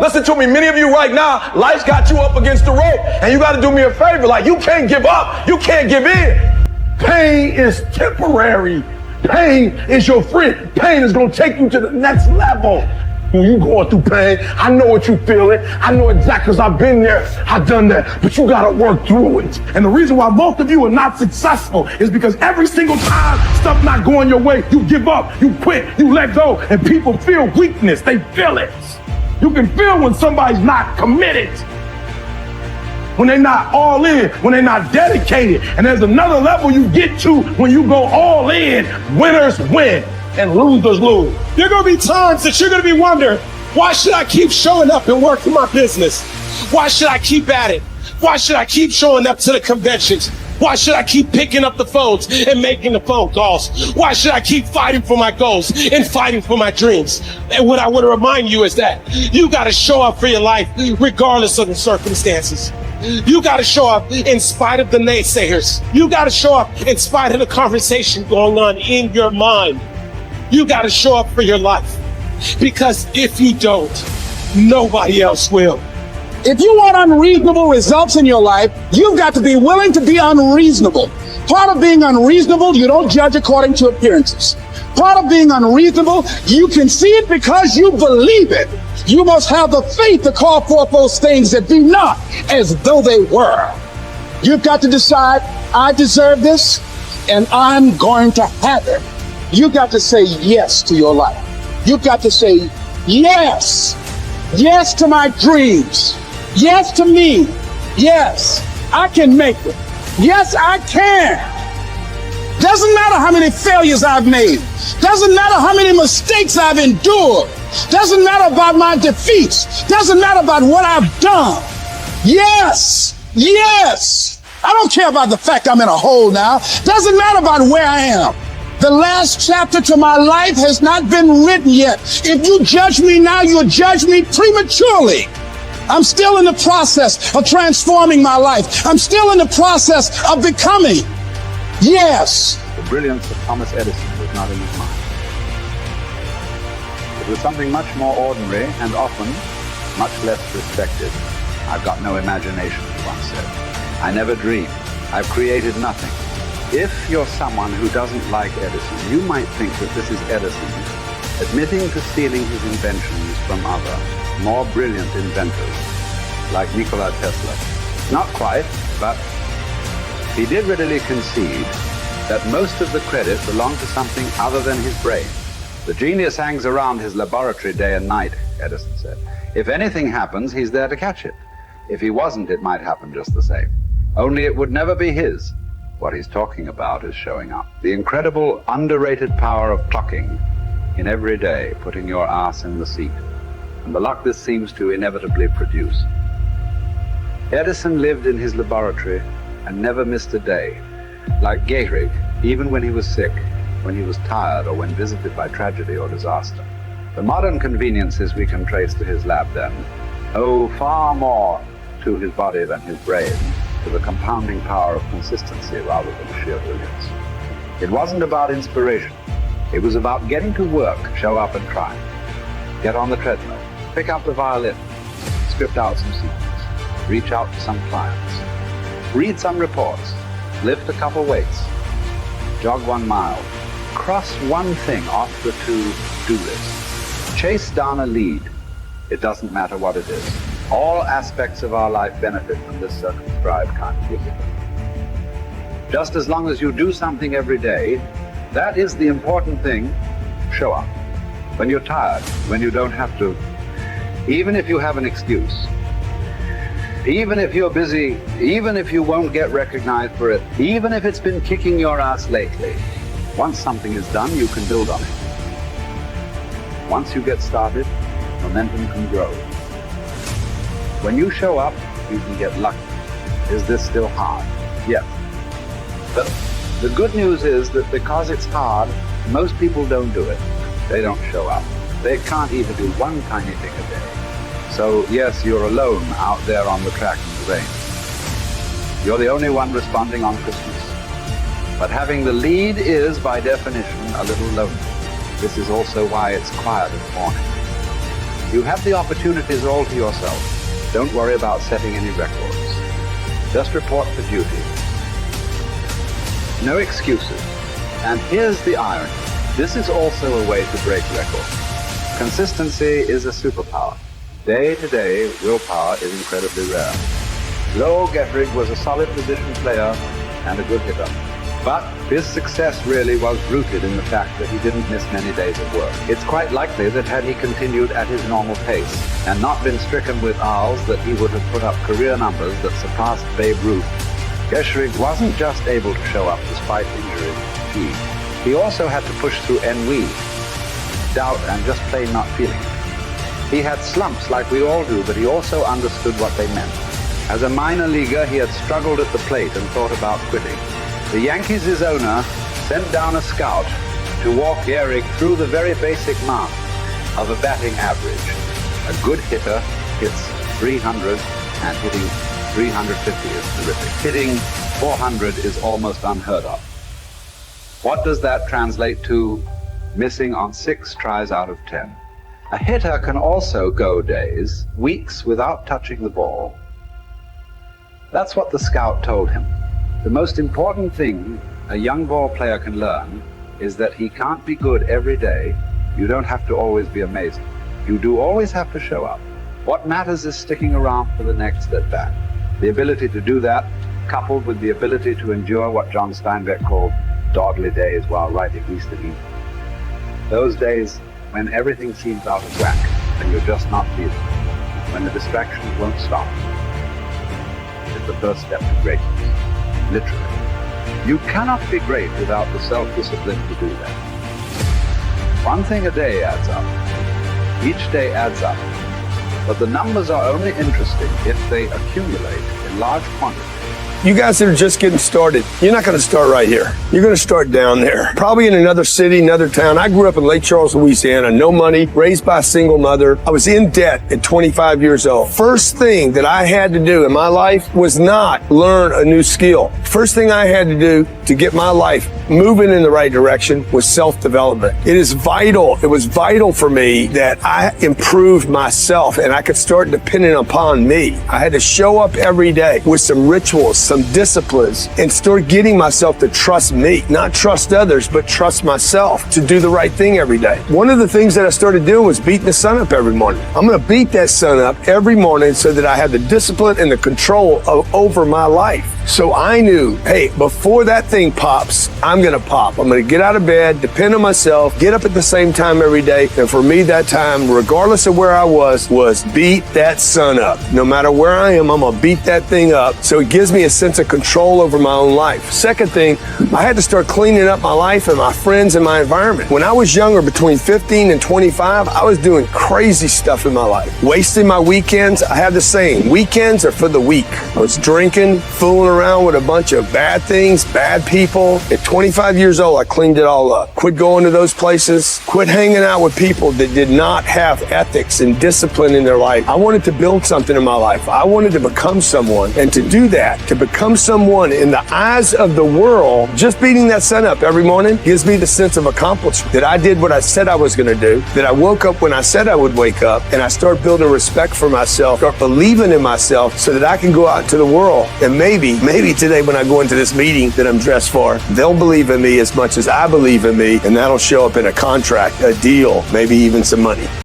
Listen to me, many of you right now, life's got you up against the rope, and you got to do me a favor. Like, you can't give up. You can't give in. Pain is temporary. Pain is your friend. Pain is going to take you to the next level. When you going through pain, I know what you feeling. I know exactly, because I've been there. I've done that. But you got to work through it. And the reason why most of you are not successful is because every single time stuff not going your way, you give up, you quit, you let go, and people feel weakness. They feel it. You can feel when somebody's not committed, when they're not all in, when they're not dedicated. And there's another level you get to when you go all in. Winners win and losers lose. There are going to be times that you're going to be wondering, why should I keep showing up and working my business? Why should I keep at it? Why should I keep showing up to the conventions? Why should I keep picking up the phones and making the phone calls? Why should I keep fighting for my goals and fighting for my dreams? And what I want to remind you is that you got to show up for your life regardless of the circumstances. You got to show up in spite of the naysayers. You got to show up in spite of the conversation going on in your mind. You got to show up for your life, because if you don't, nobody else will. If you want unreasonable results in your life, you've got to be willing to be unreasonable. Part of being unreasonable, you don't judge according to appearances. Part of being unreasonable, you can see it because you believe it. You must have the faith to call forth those things that be not as though they were. You've got to decide, I deserve this, and I'm going to have it. You've got to say yes to your life. You've got to say yes. Yes to my dreams. Yes to me. Yes, I can make it. Yes, I can. Doesn't matter how many failures I've made. Doesn't matter how many mistakes I've endured. Doesn't matter about my defeats. Doesn't matter about what I've done. Yes, yes. I don't care about the fact I'm in a hole now. Doesn't matter about where I am. The last chapter to my life has not been written yet. If you judge me now, you'll judge me prematurely. I'm still in the process of transforming my life. I'm still in the process of becoming. Yes. The brilliance of Thomas Edison was not in his mind. It was something much more ordinary and often much less respected. I've got no imagination, he once said. I never dreamed. I've created nothing. If you're someone who doesn't like Edison, you might think that this is Edison admitting to stealing his inventions from other, more brilliant inventors, like Nikola Tesla. Not quite, but he did readily concede that most of the credit belonged to something other than his brain. The genius hangs around his laboratory day and night, Edison said. If anything happens, he's there to catch it. If he wasn't, it might happen just the same. Only it would never be his. What he's talking about is showing up. The incredible, underrated power of clocking in every day, putting your ass in the seat, and the luck this seems to inevitably produce. Edison lived in his laboratory and never missed a day. Like Gehrig, even when he was sick, when he was tired, or when visited by tragedy or disaster. The modern conveniences we can trace to his lab then owe far more to his body than his brain, to the compounding power of consistency rather than sheer brilliance. It wasn't about inspiration. It was about getting to work, show up and try. Get on the treadmill, pick up the violin, script out some sequences, reach out to some clients, read some reports, lift a couple weights, jog 1 mile, cross one thing off the to-do list, chase down a lead. It doesn't matter what it is. All aspects of our life benefit from this circumscribed kind of discipline. Just as long as you do something every day, that is the important thing. Show up. When you're tired, when you don't have to, even if you have an excuse, even if you're busy, even if you won't get recognized for it, even if it's been kicking your ass lately, once something is done, you can build on it. Once you get started, momentum can grow. When you show up, you can get lucky. Is this still hard? Yes. But the good news is that because it's hard, most people don't do it. They don't show up. They can't even do one tiny thing a day. So yes, you're alone out there on the track in the rain. You're the only one responding on Christmas. But having the lead is, by definition, a little lonely. This is also why it's quiet in the morning. You have the opportunities all to yourself. Don't worry about setting any records. Just report for duty. No excuses. And here's the irony. This is also a way to break records. Consistency is a superpower. Day to day, willpower is incredibly rare. Lowell Gettrig was a solid position player and a good hitter. But his success really was rooted in the fact that he didn't miss many days of work. It's quite likely that had he continued at his normal pace and not been stricken with Rs, that he would have put up career numbers that surpassed Babe Ruth. Gettrig wasn't just able to show up despite injury and fatigue. He also had to push through ennui, doubt, and just plain not feeling it. He had slumps like we all do, but he also understood what they meant. As a minor leaguer, he had struggled at the plate and thought about quitting. The Yankees' owner sent down a scout to walk Gehrig through the very basic math of a batting average. A good hitter hits 300, and hitting 350 is terrific. Hitting 400 is almost unheard of. What does that translate to? Missing on 6 tries out of 10. A hitter can also go days, weeks without touching the ball. That's what the scout told him. The most important thing a young ball player can learn is that he can't be good every day. You don't have to always be amazing. You do always have to show up. What matters is sticking around for the next at bat. The ability to do that, coupled with the ability to endure what John Steinbeck called dawdly days while writing East of Eden. Those days when everything seems out of whack and you're just not feeling it, when the distractions won't stop, is the first step to greatness. Literally. You cannot be great without the self-discipline to do that. One thing a day adds up. Each day adds up. But the numbers are only interesting if they accumulate in large quantities. You guys that are just getting started, you're not going to start right here. You're going to start down there, probably in another city, another town. I grew up in Lake Charles, Louisiana, no money, raised by a single mother. I was in debt at 25 years old. First thing that I had to do in my life was not learn a new skill. First thing I had to do to get my life moving in the right direction was self-development. It is vital. It was vital for me that I improved myself and I could start depending upon me. I had to show up every day with some rituals, some disciplines, and start getting myself to trust me, not trust others, but trust myself to do the right thing every day. One of the things that I started doing was beating the sun up every morning. I'm going to beat that sun up every morning so that I have the discipline and the control over my life. So I knew, hey, before that thing pops, I'm going to pop. I'm going to get out of bed, depend on myself, get up at the same time every day. And for me, that time, regardless of where I was beat that sun up. No matter where I am, I'm going to beat that thing up. So it gives me a sense of control over my own life. Second thing, I had to start cleaning up my life and my friends and my environment. When I was younger, between 15 and 25, I was doing crazy stuff in my life. Wasting my weekends. I have the saying, weekends are for the weak. I was drinking, fooling around with a bunch of bad things, bad people. At 25 years old, I cleaned it all up. Quit going to those places. Quit hanging out with people that did not have ethics and discipline in their life. I wanted to build something in my life. I wanted to become someone. And to do that, to become someone in the eyes of the world, just beating that sun up every morning gives me the sense of accomplishment that I did what I said I was going to do, that I woke up when I said I would wake up, and I start building respect for myself, start believing in myself so that I can go out into the world. And maybe today when I go into this meeting that I'm dressed for, they'll believe in me as much as I believe in me, and that'll show up in a contract, a deal, maybe even some money.